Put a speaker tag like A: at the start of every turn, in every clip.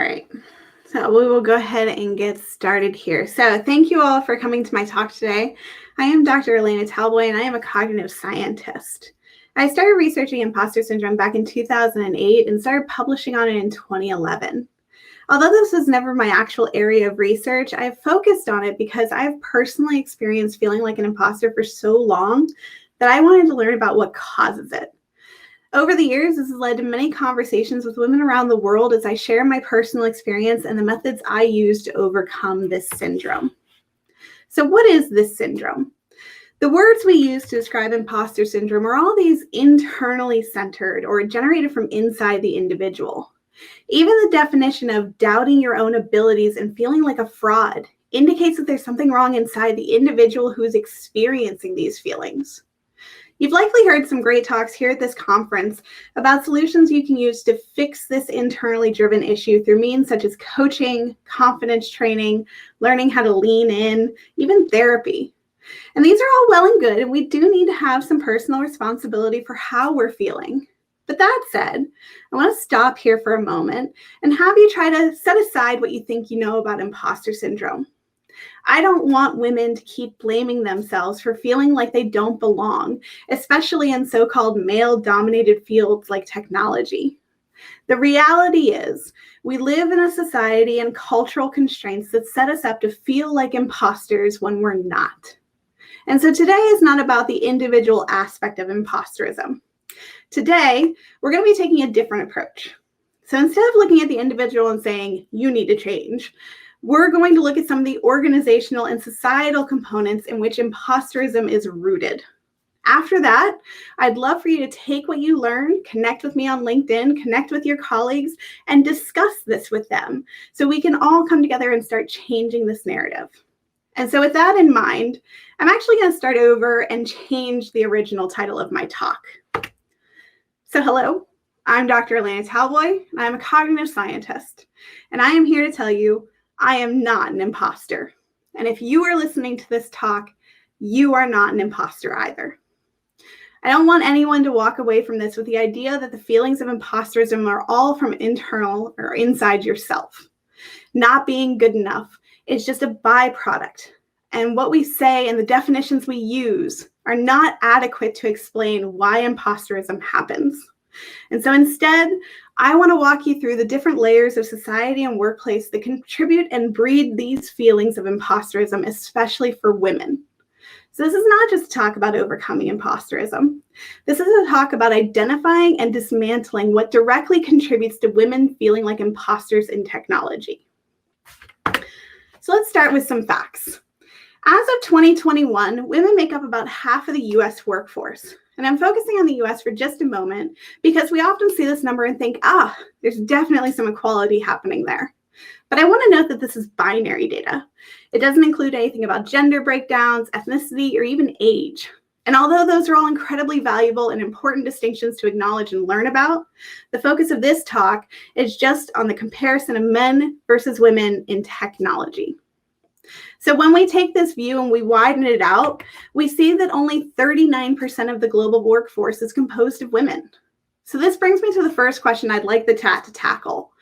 A: right, so we will go ahead and get started here. So thank you all for coming to my talk today. I am Dr. Alaina Talboy, and I am a cognitive scientist. I started researching imposter syndrome back in 2008 and started publishing on it in 2011. Although this was never my actual area of research, I've focused on it because I've personally experienced feeling like an imposter for so long that I wanted to learn about what causes it. Over the years, this has led to many conversations with women around the world as I share my personal experience and the methods I use to overcome this syndrome. So what is this syndrome? The words we use to describe imposter syndrome are all these internally centered or generated from inside the individual. Even the definition of doubting your own abilities and feeling like a fraud indicates that there's something wrong inside the individual who's experiencing these feelings. You've likely heard some great talks here at this conference about solutions you can use to fix this internally driven issue through means such as coaching, confidence training, learning how to lean in, even therapy. And these are all well and good, and we do need to have some personal responsibility for how we're feeling. But that said, I want to stop here for a moment and have you try to set aside what you think you know about imposter syndrome. I don't want women to keep blaming themselves for feeling like they don't belong, especially in so-called male-dominated fields like technology. The reality is, we live in a society and cultural constraints that set us up to feel like imposters when we're not. And so today is not about the individual aspect of imposterism. Today, we're going to be taking a different approach. So instead of looking at the individual and saying, you need to change, we're going to look at some of the organizational and societal components in which imposterism is rooted. After that, I'd love for you to take what you learned, connect with me on LinkedIn, connect with your colleagues, and discuss this with them so we can all come together and start changing this narrative. And so with that in mind, I'm actually going to start over and change the original title of my talk. So hello, I'm Dr. Alaina Talboy, and I'm a cognitive scientist, and I am here to tell you I am not an imposter. And if you are listening to this talk, you are not an imposter either. I don't want anyone to walk away from this with the idea that the feelings of imposterism are all from internal or inside yourself. Not being good enough is just a byproduct. And what we say and the definitions we use are not adequate to explain why imposterism happens. And so instead, I want to walk you through the different layers of society and workplace that contribute and breed these feelings of imposterism, especially for women. So this is not just a talk about overcoming imposterism. This is a talk about identifying and dismantling what directly contributes to women feeling like imposters in technology. So let's start with some facts. As of 2021, women make up about half of the US workforce. And I'm focusing on the US for just a moment because we often see this number and think, there's definitely some equality happening there. But I want to note that this is binary data. It doesn't include anything about gender breakdowns, ethnicity, or even age. And although those are all incredibly valuable and important distinctions to acknowledge and learn about, the focus of this talk is just on the comparison of men versus women in technology. So when we take this view and we widen it out, we see that only 39% of the global workforce is composed of women. So this brings me to the first question I'd like the chat to tackle.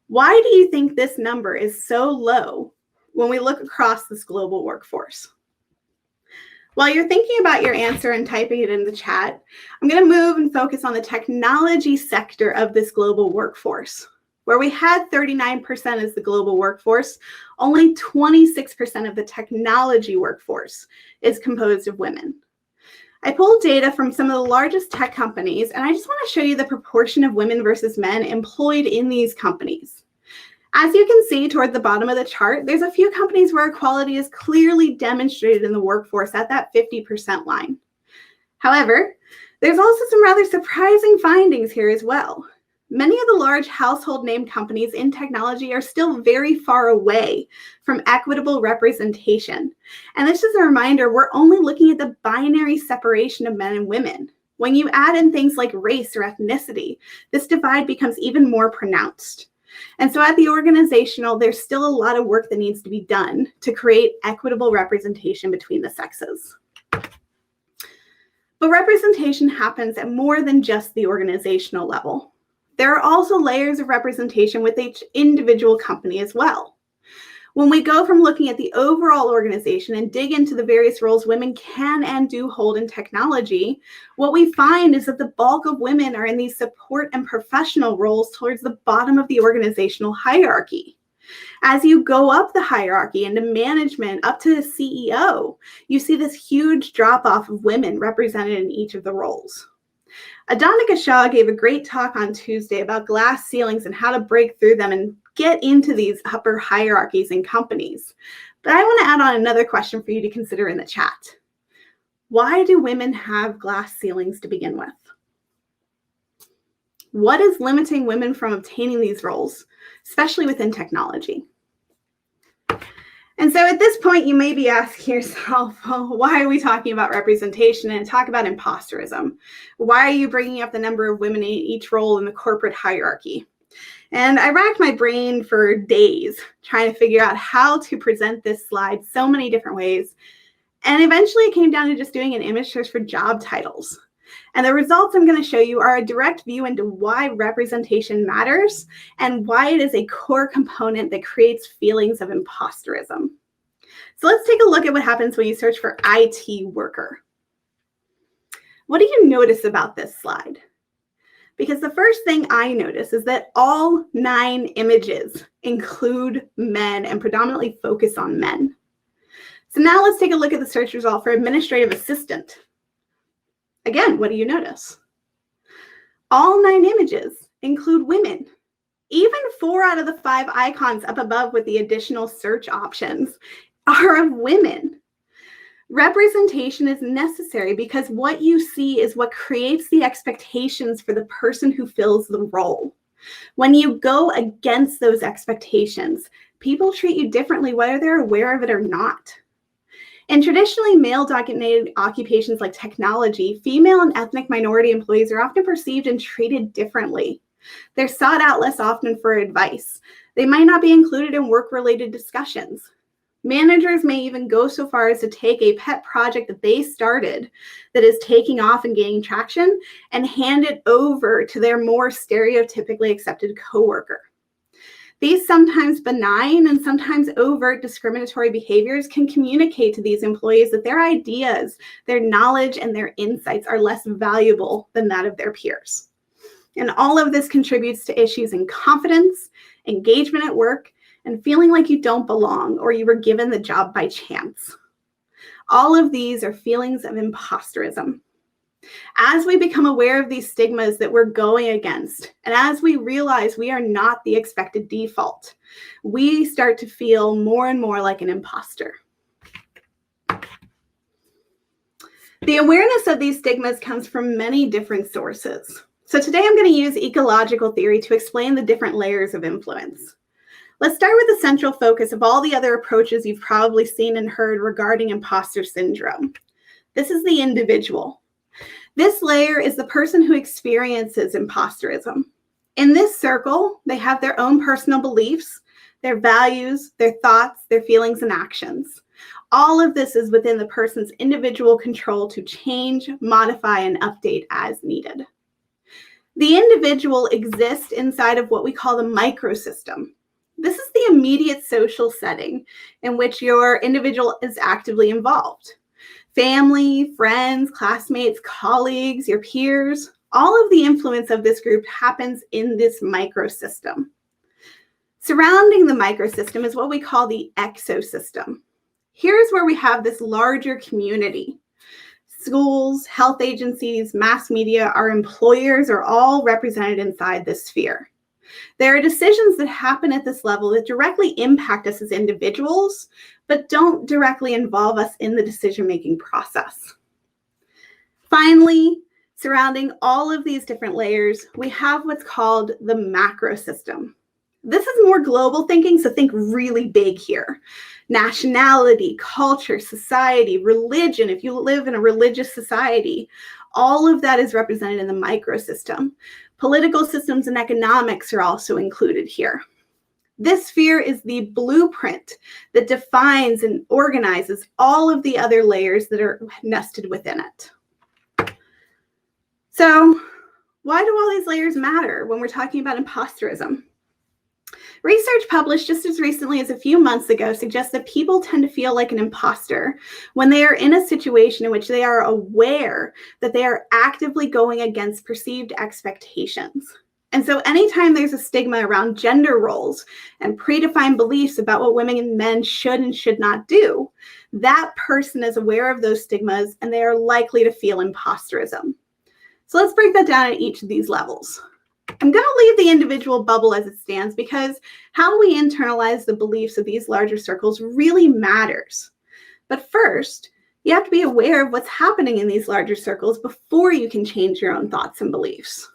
A: Why do you think this number is so low when we look across this global workforce? While you're thinking about your answer and typing it in the chat, I'm going to move and focus on the technology sector of this global workforce. Where we had 39% as the global workforce, only 26% of the technology workforce is composed of women. I pulled data from some of the largest tech companies, and I just want to show you the proportion of women versus men employed in these companies. As you can see toward the bottom of the chart, there's a few companies where equality is clearly demonstrated in the workforce at that 50% line. However, there's also some rather surprising findings here as well. Many of the large household name companies in technology are still very far away from equitable representation. And this is a reminder, we're only looking at the binary separation of men and women. When you add in things like race or ethnicity, this divide becomes even more pronounced. And so at the organizational, there's still a lot of work that needs to be done to create equitable representation between the sexes. But representation happens at more than just the organizational level. There are also layers of representation with each individual company as well. When we go from looking at the overall organization and dig into the various roles women can and do hold in technology, what we find is that the bulk of women are in these support and professional roles towards the bottom of the organizational hierarchy. As you go up the hierarchy into management, up to the CEO, you see this huge drop-off of women represented in each of the roles. Adonika Shah gave a great talk on Tuesday about glass ceilings and how to break through them and get into these upper hierarchies in companies. But I want to add on another question for you to consider in the chat. Why do women have glass ceilings to begin with? What is limiting women from obtaining these roles, especially within technology? And so at this point, you may be asking yourself, well, why are we talking about representation and talk about imposterism? Why are you bringing up the number of women in each role in the corporate hierarchy? And I racked my brain for days trying to figure out how to present this slide so many different ways. And eventually it came down to just doing an image search for job titles. And the results I'm going to show you are a direct view into why representation matters and why it is a core component that creates feelings of imposterism. So let's take a look at what happens when you search for IT worker. What do you notice about this slide? Because the first thing I notice is that all 9 images include men and predominantly focus on men. So now let's take a look at the search result for administrative assistant. Again, what do you notice? All 9 images include women. Even 4 out of the 5 icons up above with the additional search options are of women. Representation is necessary because what you see is what creates the expectations for the person who fills the role. When you go against those expectations, people treat you differently whether they're aware of it or not. In traditionally male-dominated occupations like technology, female and ethnic minority employees are often perceived and treated differently. They're sought out less often for advice. They might not be included in work-related discussions. Managers may even go so far as to take a pet project that they started that is taking off and gaining traction and hand it over to their more stereotypically accepted coworker. These sometimes benign and sometimes overt discriminatory behaviors can communicate to these employees that their ideas, their knowledge, and their insights are less valuable than that of their peers. And all of this contributes to issues in confidence, engagement at work, and feeling like you don't belong or you were given the job by chance. All of these are feelings of imposterism. As we become aware of these stigmas that we're going against, and as we realize we are not the expected default, we start to feel more and more like an imposter. The awareness of these stigmas comes from many different sources. So today I'm going to use ecological theory to explain the different layers of influence. Let's start with the central focus of all the other approaches you've probably seen and heard regarding imposter syndrome. This is the individual. This layer is the person who experiences imposterism. In this circle, they have their own personal beliefs, their values, their thoughts, their feelings, and actions. All of this is within the person's individual control to change, modify, and update as needed. The individual exists inside of what we call the microsystem. This is the immediate social setting in which your individual is actively involved. Family, friends, classmates, colleagues, your peers, all of the influence of this group happens in this microsystem. Surrounding the microsystem is what we call the exosystem. Here's where we have this larger community. Schools, health agencies, mass media, our employers are all represented inside this sphere. There are decisions that happen at this level that directly impact us as individuals, but don't directly involve us in the decision-making process. Finally, surrounding all of these different layers, we have what's called the macro system. This is more global thinking, so think really big here. Nationality, culture, society, religion, if you live in a religious society, all of that is represented in the microsystem. Political systems and economics are also included here. This sphere is the blueprint that defines and organizes all of the other layers that are nested within it. So, Why do all these layers matter when we're talking about imposterism? Research published just as recently as a few months ago suggests that people tend to feel like an imposter when they are in a situation in which they are aware that they are actively going against perceived expectations. And so anytime there's a stigma around gender roles and predefined beliefs about what women and men should and should not do, that person is aware of those stigmas and they are likely to feel imposterism. So let's break that down at each of these levels. I'm going to leave the individual bubble as it stands because how we internalize the beliefs of these larger circles really matters. But first, you have to be aware of what's happening in these larger circles before you can change your own thoughts and beliefs.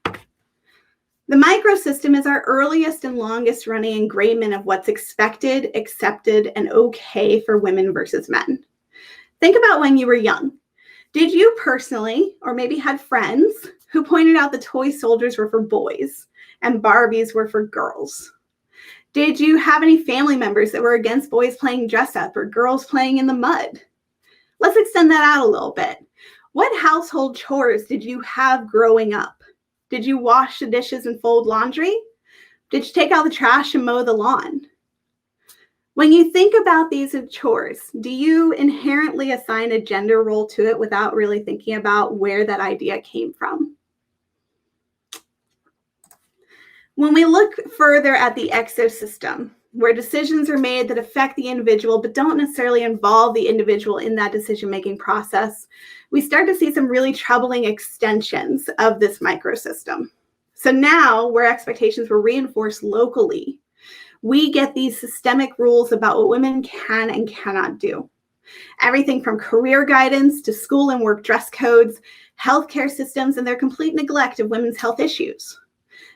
A: The microsystem is our earliest and longest running engravement of what's expected, accepted, and okay for women versus men. Think about when you were young. Did you personally, or maybe had friends, who pointed out the toy soldiers were for boys and Barbies were for girls? Did you have any family members that were against boys playing dress up or girls playing in the mud? Let's extend that out a little bit. What household chores did you have growing up? Did you wash the dishes and fold laundry? Did you take out the trash and mow the lawn? When you think about these as chores, do you inherently assign a gender role to it without really thinking about where that idea came from? When we look further at the exosystem, where decisions are made that affect the individual but don't necessarily involve the individual in that decision-making process, we start to see some really troubling extensions of this microsystem. So now, where expectations were reinforced locally, we get these systemic rules about what women can and cannot do. Everything from career guidance to school and work dress codes, healthcare systems, and their complete neglect of women's health issues.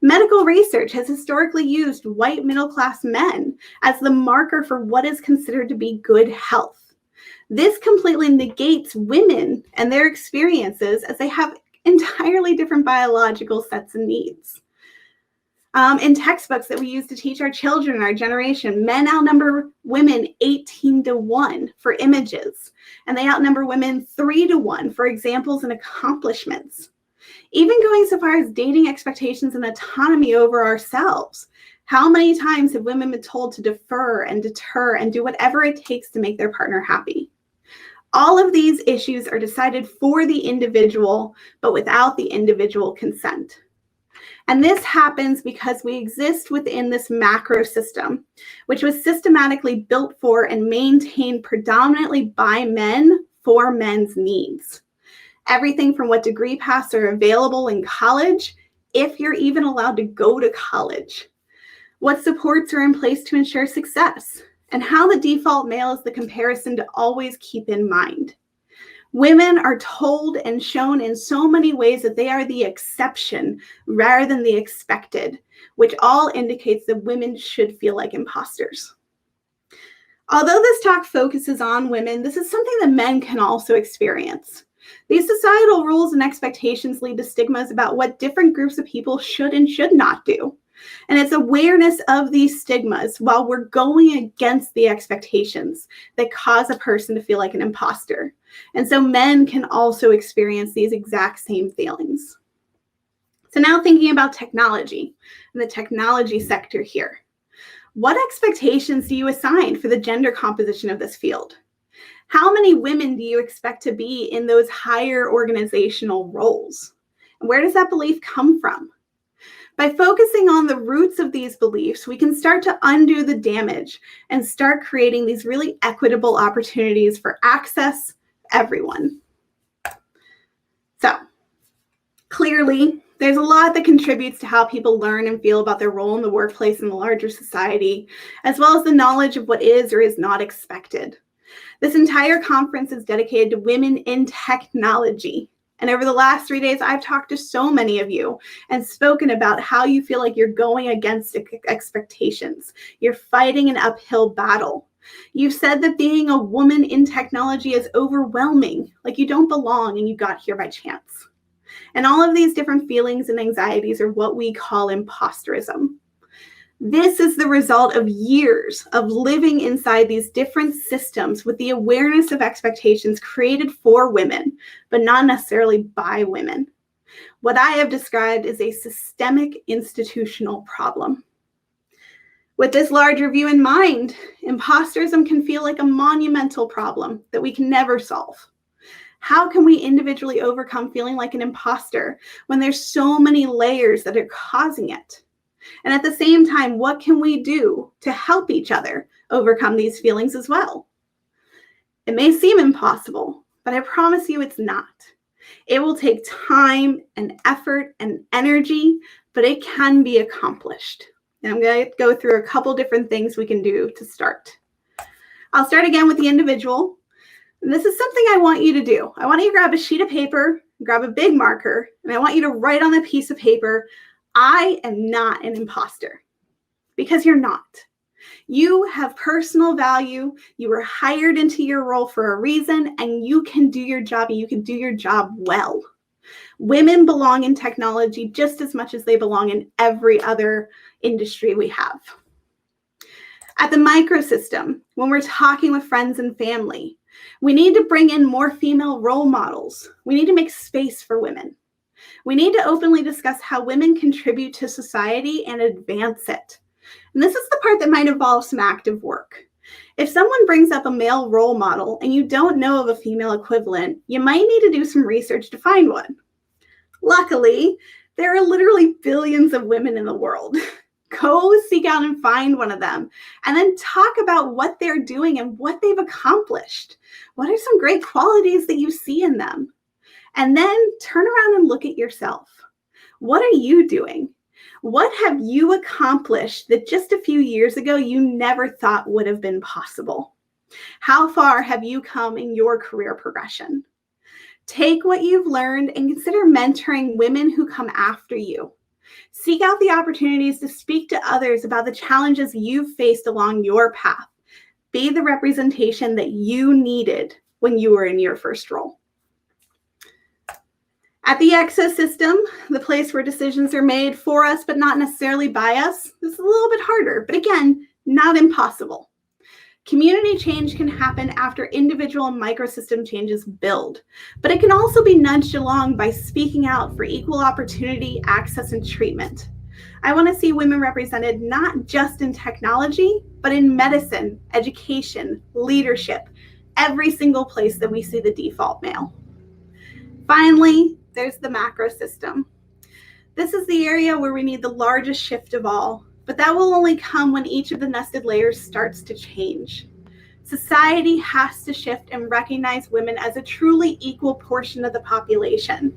A: Medical research has historically used white middle-class men as the marker for what is considered to be good health. This completely negates women and their experiences as they have entirely different biological sets and needs. In textbooks that we use to teach our children and our generation, men outnumber women 18-1 for images, and they outnumber women 3-1 for examples and accomplishments. Even going so far as dating expectations and autonomy over ourselves. How many times have women been told to defer and deter and do whatever it takes to make their partner happy? All of these issues are decided for the individual, but without the individual consent. And this happens because we exist within this macro system, which was systematically built for and maintained predominantly by men for men's needs. Everything from what degree paths are available in college, if you're even allowed to go to college, what supports are in place to ensure success, and how the default male is the comparison to always keep in mind. Women are told and shown in so many ways that they are the exception rather than the expected, which all indicates that women should feel like imposters. Although this talk focuses on women, this is something that men can also experience. These societal rules and expectations lead to stigmas about what different groups of people should and should not do. And it's awareness of these stigmas while we're going against the expectations that cause a person to feel like an imposter. And so men can also experience these exact same feelings. So now thinking about technology and the technology sector here. What expectations do you assign for the gender composition of this field? How many women do you expect to be in those higher organizational roles? And where does that belief come from? By focusing on the roots of these beliefs, we can start to undo the damage and start creating these really equitable opportunities for access for everyone. So, clearly, there's a lot that contributes to how people learn and feel about their role in the workplace and the larger society, as well as the knowledge of what is or is not expected. This entire conference is dedicated to women in technology. And over the last 3 days, I've talked to so many of you and spoken about how you feel like you're going against expectations. You're fighting an uphill battle. You've said that being a woman in technology is overwhelming, like you don't belong and you got here by chance. And all of these different feelings and anxieties are what we call imposterism. This is the result of years of living inside these different systems with the awareness of expectations created for women, but not necessarily by women. What I have described is a systemic institutional problem. With this larger view in mind, imposterism can feel like a monumental problem that we can never solve. How can we individually overcome feeling like an imposter when there's so many layers that are causing it? And at the same time, what can we do to help each other overcome these feelings as well? It may seem impossible, but I promise you it's not. It will take time and effort and energy, but it can be accomplished. And I'm going to go through a couple different things we can do to start. I'll start again with the individual. And this is something I want you to do. I want you to grab a sheet of paper, grab a big marker, and I want you to write on the piece of paper, I am not an imposter. Because you're not. You have personal value. You were hired into your role for a reason, and you can do your job, and you can do your job well. Women belong in technology just as much as they belong in every other industry we have. At the microsystem, when we're talking with friends and family, we need to bring in more female role models. We need to make space for women. We need to openly discuss how women contribute to society and advance it. And this is the part that might involve some active work. If someone brings up a male role model and you don't know of a female equivalent, you might need to do some research to find one. Luckily, there are literally billions of women in the world. Go seek out and find one of them, and then talk about what they're doing and what they've accomplished. What are some great qualities that you see in them? And then turn around and look at yourself. What are you doing? What have you accomplished that just a few years ago you never thought would have been possible? How far have you come in your career progression? Take what you've learned and consider mentoring women who come after you. Seek out the opportunities to speak to others about the challenges you've faced along your path. Be the representation that you needed when you were in your first role. At the exosystem, the place where decisions are made for us but not necessarily by us, this is a little bit harder, but again, not impossible. Community change can happen after individual and microsystem changes build, but it can also be nudged along by speaking out for equal opportunity, access, and treatment. I want to see women represented not just in technology, but in medicine, education, leadership, every single place that we see the default male. Finally, there's the macro system. This is the area where we need the largest shift of all, but that will only come when each of the nested layers starts to change. Society has to shift and recognize women as a truly equal portion of the population.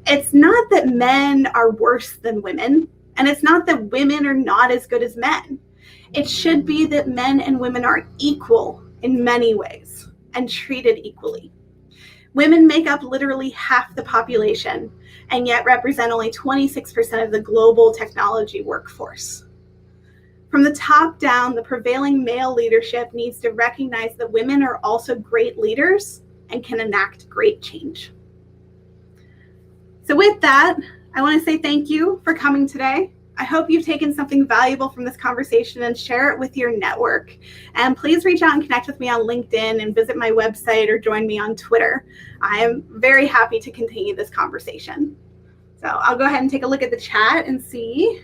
A: It's not that men are worse than women, and it's not that women are not as good as men. It should be that men and women are equal in many ways and treated equally. Women make up literally half the population and yet represent only 26% of the global technology workforce. From the top down, the prevailing male leadership needs to recognize that women are also great leaders and can enact great change. So with that, I want to say thank you for coming today. I hope you've taken something valuable from this conversation and share it with your network. And please reach out and connect with me on LinkedIn and visit my website or join me on Twitter. I am very happy to continue this conversation. So I'll go ahead and take a look at the chat and see.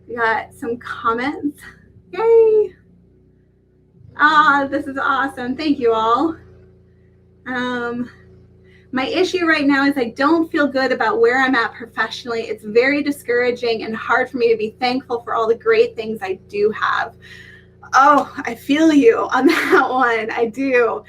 A: We got some comments. Yay! This is awesome. Thank you all. My issue right now is I don't feel good about where I'm at professionally. It's very discouraging and hard for me to be thankful for all the great things I do have. Oh, I feel you on that one. I do.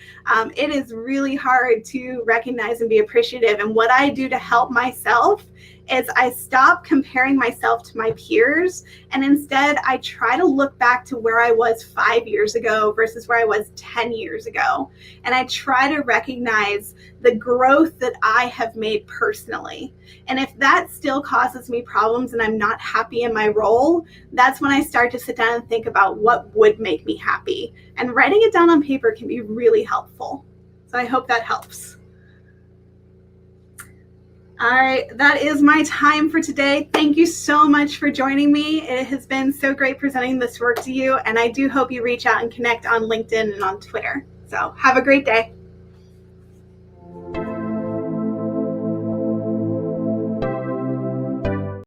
A: It is really hard to recognize and be appreciative. And what I do to help myself is I stop comparing myself to my peers, and instead I try to look back to where I was 5 years ago versus where I was 10 years ago. And I try to recognize the growth that I have made personally. And if that still causes me problems and I'm not happy in my role, that's when I start to sit down and think about what would make me happy. And writing it down on paper can be really helpful. So I hope that helps. All right, that is my time for today. Thank you so much for joining me. It has been so great presenting this work to you, and I do hope you reach out and connect on LinkedIn and on Twitter. So have a great day.